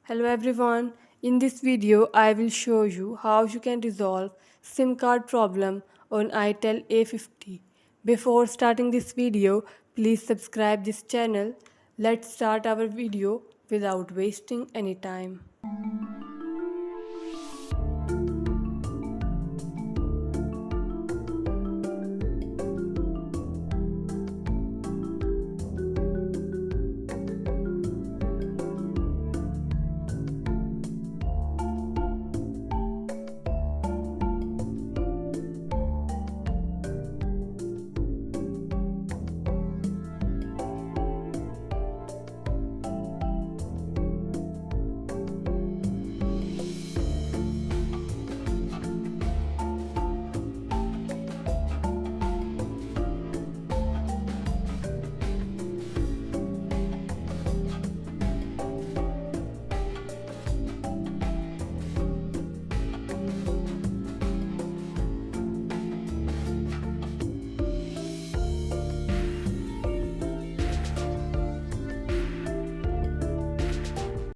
Hello everyone. In this video, I will show you how you can resolve SIM card problem on itel A50. Before starting this video, please subscribe this channel. Let's start our video without wasting any time.